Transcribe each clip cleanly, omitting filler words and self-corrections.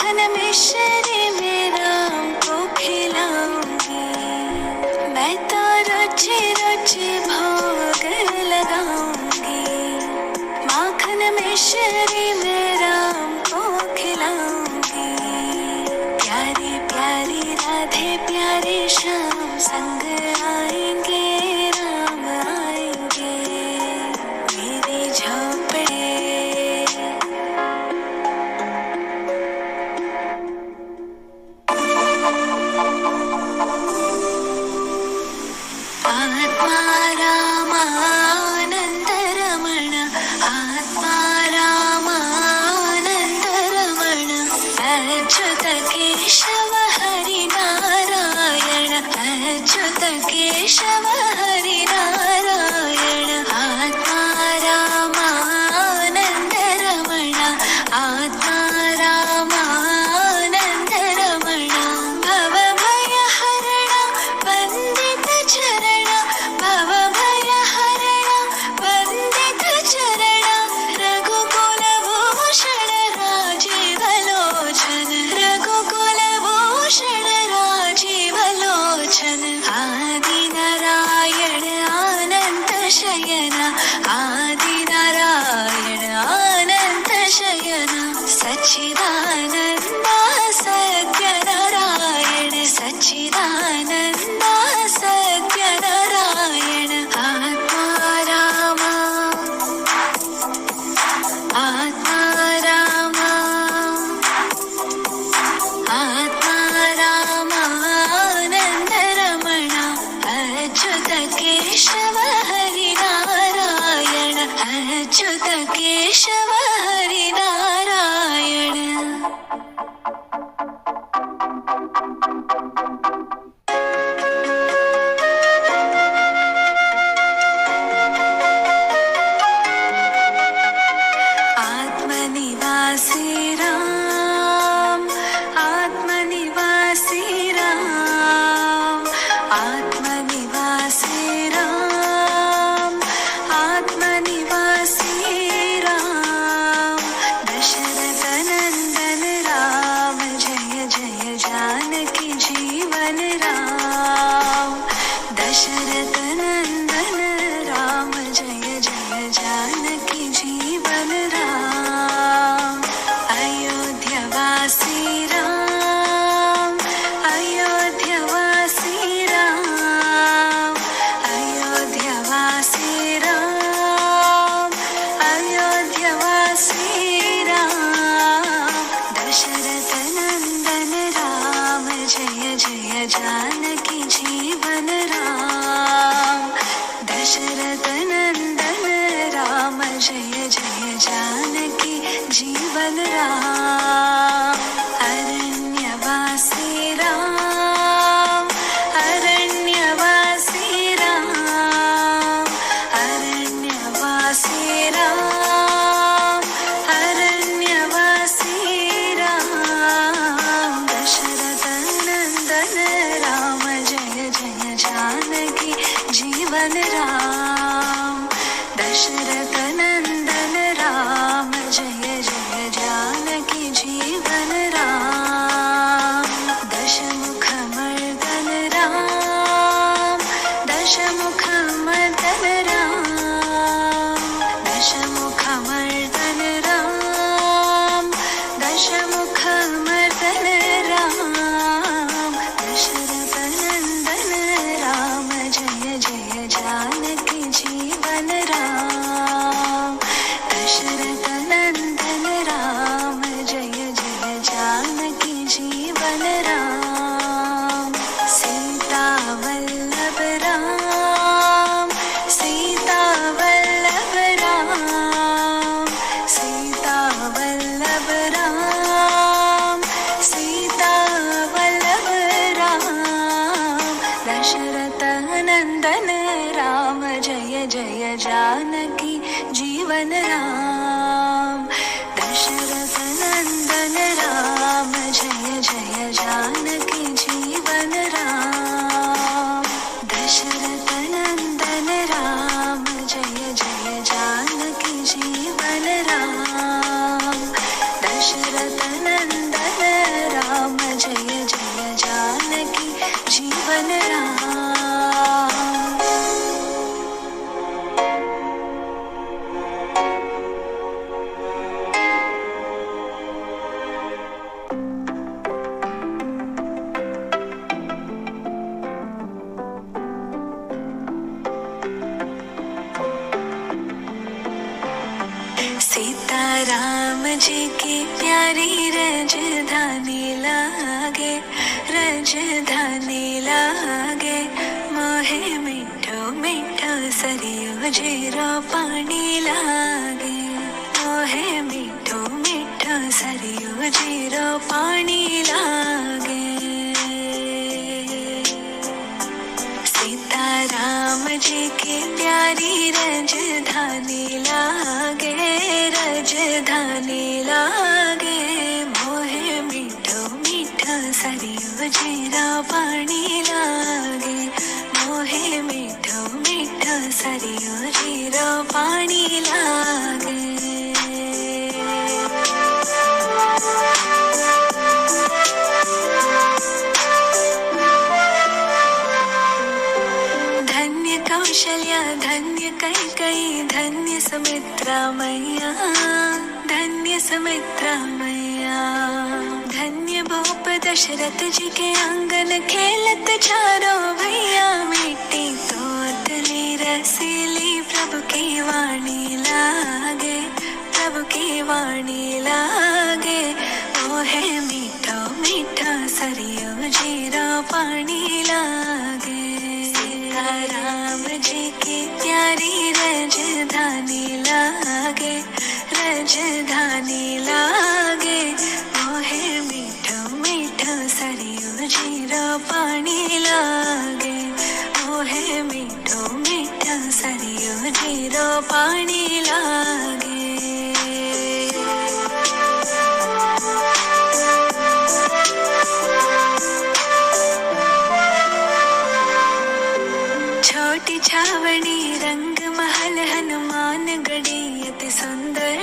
माखन मिश्री में राम को खिलाऊंगी, मैं तो रुचि रुचि भोग लगाऊंगी। माखन मिश्री में राम को खिलाऊंगी, प्यारी प्यारी राधे प्यारे श्याम संग आएंगे, राम आएंगे मेरी झोपड़ी। आत्मा रामानंद रमण, आत्मा रामानंद रमण, अच्युत केशव हरि नारायण, अच्युत केशव हरि नारायण। आत्मा रामानंद रमण, आत्मा रामानंद रमण, भव भय हरण वंदित चरण, भव भय हरण वंदित चरण, रघुकुल भूषण राजीव लोचन, रघुकुल भूषण राजीव लोचन। आदि नारायण अनंत शयन, आदि नारायण अनंत शयन, सच्चिदानंद सत्य नारायण, सच्चिदानंद सत्य नारायण। आत्मा रामा, आत्मा रामा, आत्मा रामानंद रमण, अच्युत केशव हरि नारायण, अच्युत केशव हरि नारायण। आत्मनिवासी राम, आत्मनिवासी राम, आत्मनिवासी राम, आत्मनिवासी राम। दशरथ नंदन राम जय जय जानकी जीवन राम, दशरथ नंदन राम जय जय जानकी जीवन राम। अयोध्यवासी राम, अयोध्यवासी राम, अयोध्यवासी राम, अयोध्यवासी राम। दशरथ नंदन राम जय जय जानकी जीवन राम, दशरथ नंदन राम जय जय जानकी जीवन राम। अरण्यवासी राम, अरण्यवासी राम, अरण्यवासी राम, अरण्यवासी राम। दशरथ नंदन राम जय जय जानकी जीवन राम, दशरथ नंदन राम जय जय जानकी जीवन राम। दशमुख मर्दन राम, दशमुख मर्दन राम, दशमुख मर्दन राम, दशमुख मर्दन राम। दशरथ नंदन राम जय जय जानकी जीवन राम, दशरथ नंदन राम जय जय जानकी जीवन राम। सीता वल्लभ राम, सीता वल्लभ राम, सीता वल्लभ राम, सीता वल्लभ राम। दशरथ नंदन राम जय जय जानकी जीवन राम, दशरथ नंदन राम जय जय जानकी जीवन राम। दशरथ नंदन राम जय जय जानकी जीवन राम, दशरथ नंदन प्यारी राजधानी लागे, राजधानी लागे। मोहे मिठो मिठो सरियो जीरो पानी लागे, मोहे मिठो मिठो सरियो जीरो पानी लागे। सीताराम जी की प्यारी राजधानी लागे, राजधानी लागे। मोहे मिठो मिठो सरियो जीरा पानी लागे, मोहे मिठो मिठो सरियो जीरो पानी लागे। कौशल्या धन्य कैकेयी, धन्य सुमित्रा मैया, धन्य सुमित्रा मैया। धन्य भूप दशरथ जी के आंगन खेलत चारों भैया। मिट्टी तोतली रसीली प्रभु की वाणी लागे, प्रभु की वाणी लागे। मोहे मीठो मीठो सरियो जीरो पानी लागे। राम जी की प्यारी राजधानी लागे, राजधानी लागे। मोहे मिठो मिठो सरियो जीरो पानी लागे, मोहे मिठो मिठो सरियो जीरो पानी लागे। छोटी छावनी रंग महल हनुमान गढ़ी अति सुंदर,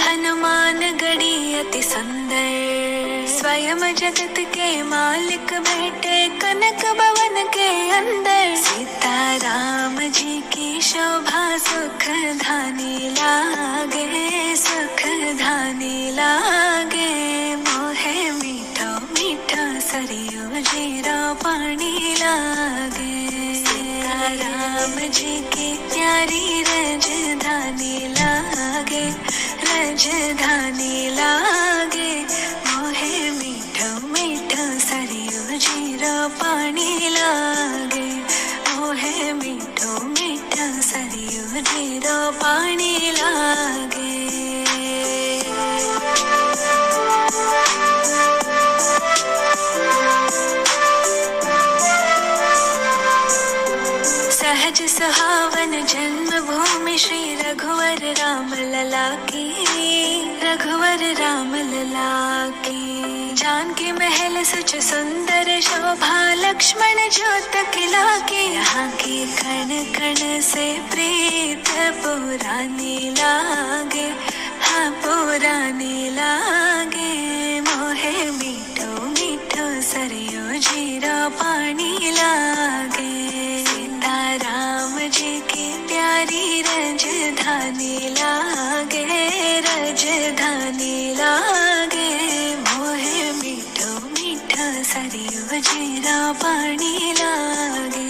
हनुमान गढ़ी अति सुंदर। स्वयं जगत के मालिक बैठे कनक भवन के अंदर। सीताराम जी की शोभा सुख धानी लागे, सुख धानी लागे। मोहे मीठो मीठो सरियो जीरो पानी लागे। राम जी की प्यारी राजधानी लागे, राजधानी लागे। मोहे मीठो मीठो सरियो जीरो पानी लागे, मोहे मीठो मीठो सरियो जीरो पानी लागे। सहज सुहावन जन्मभूमि श्री रघुवर राम लला की, रघुवर राम लला की। जानकी महल सच सुंदर शोभा, लक्ष्मण ज्योत किला की। यहाँ की कण कण से प्रीत पुरानी लागे, हाँ पुरानी लागे। मोहे मीठो मीठो सरियो जीरो पानी लागे। राम जी की प्यारी राजधानी लागे, राजधानी लागे। मोहे मीठो मीठो सरियो जीरो पानी लागे,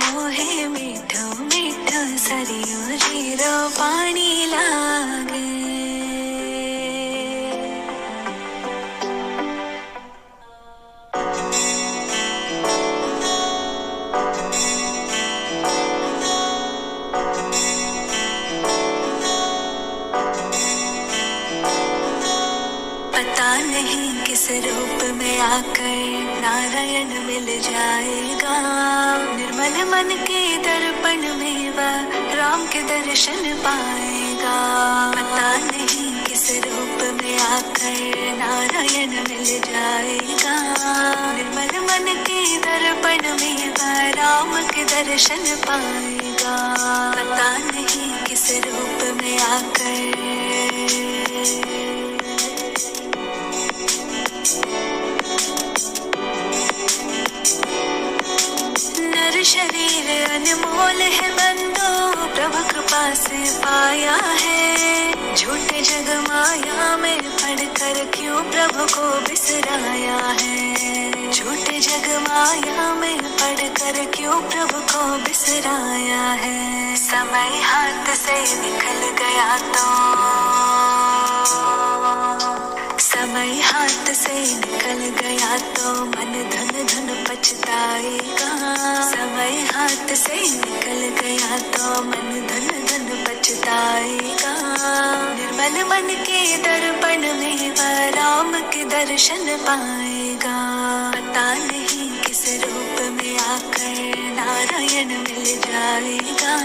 मोहे मीठो मीठो सरियो जीरो पानी लागे। पता नहीं किस रूप में आकर नारायण मिल जाएगा। निर्मल मन के दर्पण में वह राम के दर्शन पाएगा। पता नहीं किस रूप में आकर नारायण मिल जाएगा। निर्मल मन के दर्पण में वह राम के दर्शन पाएगा। पता नहीं किस रूप में आकर नर शरीर अनमोल है बंदो, प्रभु कृपा से पाया है। झूठे जग माया में पड़कर क्यों प्रभु को बिसराया है। झूठे जग माया में पड़कर क्यों प्रभु को बिसराया है। समय हाथ से निकल गया तो समय हाथ से निकल गया तो मन धन धन पछताएगा। समय हाथ से निकल गया तो मन धन धन पछताएगा। निर्मल मन के दर्पण में वह राम के दर्शन पाएगा। पता नहीं किस रूप में आकर नारायण मिल जाएगा।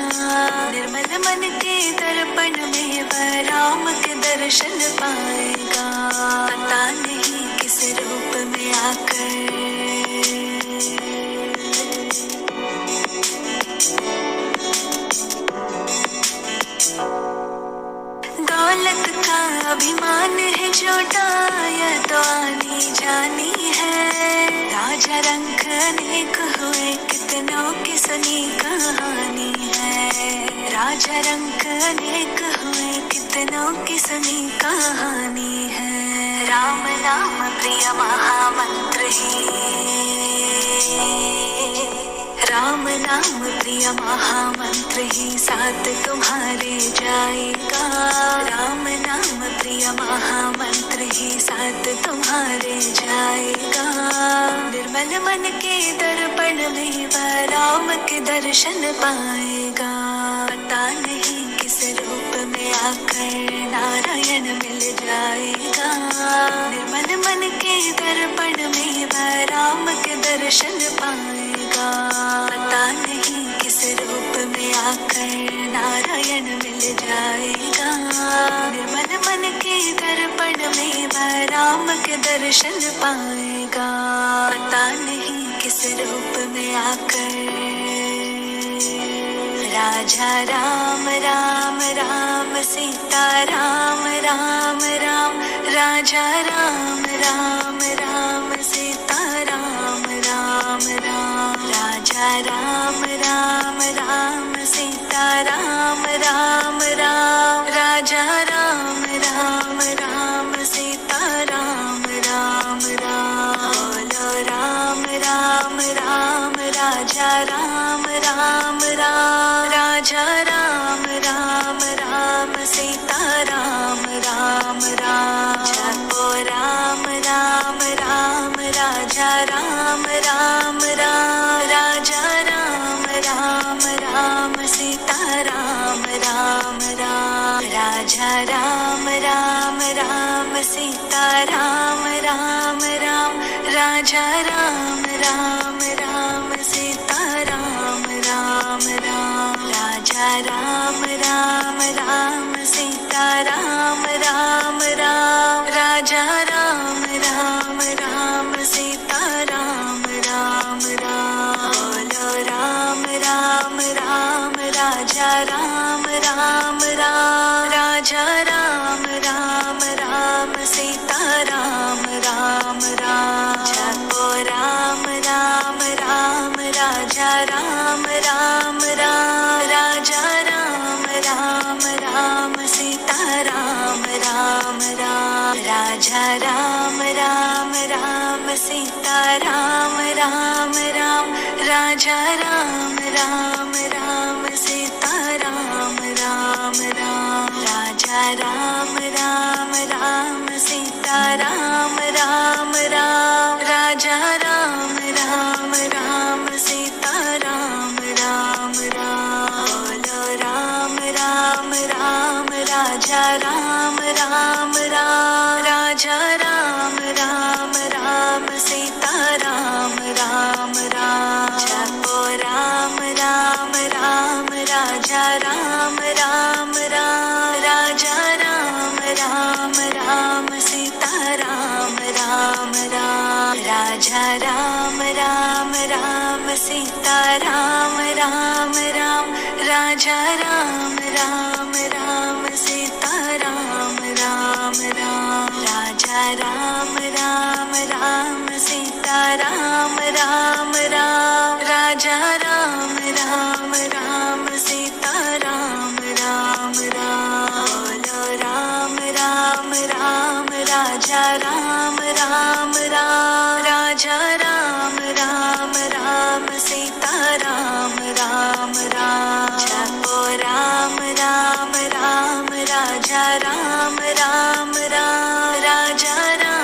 निर्मल मन के दर्पण में वह राम के दर्शन पाएगा। पता नहीं किस रूप में आकर। दौलत का अभिमान है जो डाया तो आनी जानी है। राजा रंग अनेक हुए कितनों की सुनी कहानी है। राजा रंग अनेक हुए कितनों की सुनी कहानी है। राम नाम प्रिय महामंत्र ही। राम नाम प्रिय महामंत्र ही साथ तुम्हारे जाएगा। राम नाम प्रिय महामंत्र ही साथ तुम्हारे जाएगा। निर्मल मन के दर्पण में वह राम के दर्शन पाएगा। पता नहीं किस रूप में आकर नारायण मिल जाएगा। निर्मल मन के दर्पण में वह राम के दर्शन पाएगा। पता नहीं किस रूप में आकर नारायण मिल जाएगा। निर्मल मन के दर्पण में वह राम के दर्शन पाएगा। पता नहीं किस रूप में आकर। राजा राम राम राम सीता राम राम राम। राजा राम राम राम सीता राम राम राम। राजा राम राम राम सीता राम राम राम। राजा राम राम राम सीता राम राम राम। बोलो राम राम राम राजा राम राम राम। राजा राम राम राम सीता राम राम राम। जपो राम राम राम राजा राम राम राम। राजा राम राम राम सीता राम राम राम। राजा राम राम राम सीता राम राम राम। राजा राम राम राम सीता राम राम राम। राजा राम राम राम सीता राम राम राम। राजा राम राम राम सीता राम राम राम। बोलो राम राम राम राजा राम राम राम। राजा राम राम राम सीता राम राम राम। जपो राम राम राम राजा राम राम राम। राजा राम राम राम सीता राम राम राम। राजा राम राम राम सीता राम राम राम। राजा राम राम राम सीता राम राम राम। राजा राम राम राम सीता राम राम राम। राजा राम राम राम सीता राम राम राम। बोलो राम राम राम राजा राम राम राम। राजा राम राम राम सीता राम राम राम। जपो राम राम राम राजा राम राम राम। राजा राम राम राम सीता राम राम राम। राजा राम राम राम सीता राम राम राम। राजा राम राम राम सीता राम राम राम। राजा राम राम राम सीता राम राम राम। राजा राम राम राम सीता राम राम राम। बोलो राम राम राम राजा राम राम राम। राजा राम राम राम सीता राम राम राम। जपो राम राम राम राजा राम राम राम। राजा राम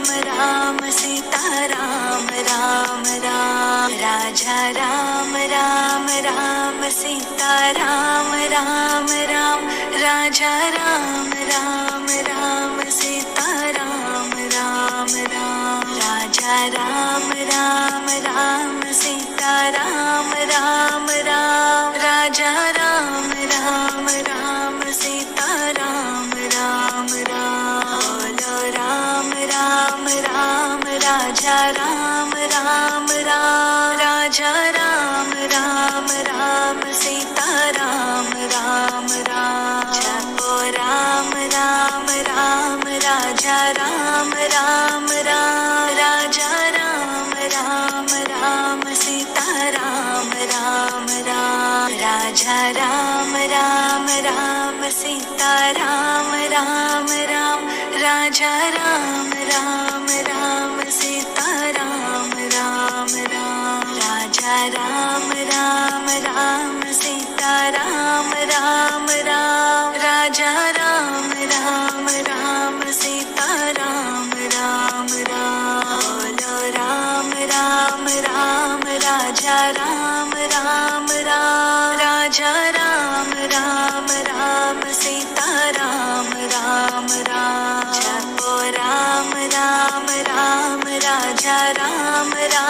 राम राम सीता राम राम राम राजा राम राम राम सीता राम राम राम राजा राम राम राम सीता राम राम राम राजा राम राम राम सीता राम राम राम राजा राम राम राम सीता राम राम राम बोलो राम राम राम राजा राम राम राम राजा राम राम राम सीता राम राम राम जपो राम राम राम राजा राम राम राम राजा राम राम राम सीता राम राम राम राजा राम राम राम सीता राम राम राम राजा राम राम राम सीता राम राम राम राजा राम राम राम सीता राम राम राम राजा राम राम राम सीता राम राम राम बोलो राम राम राम राजा राम राम राम राजा राम राम राम सीता राम राम राम जपो राम राम राम राजा राम राम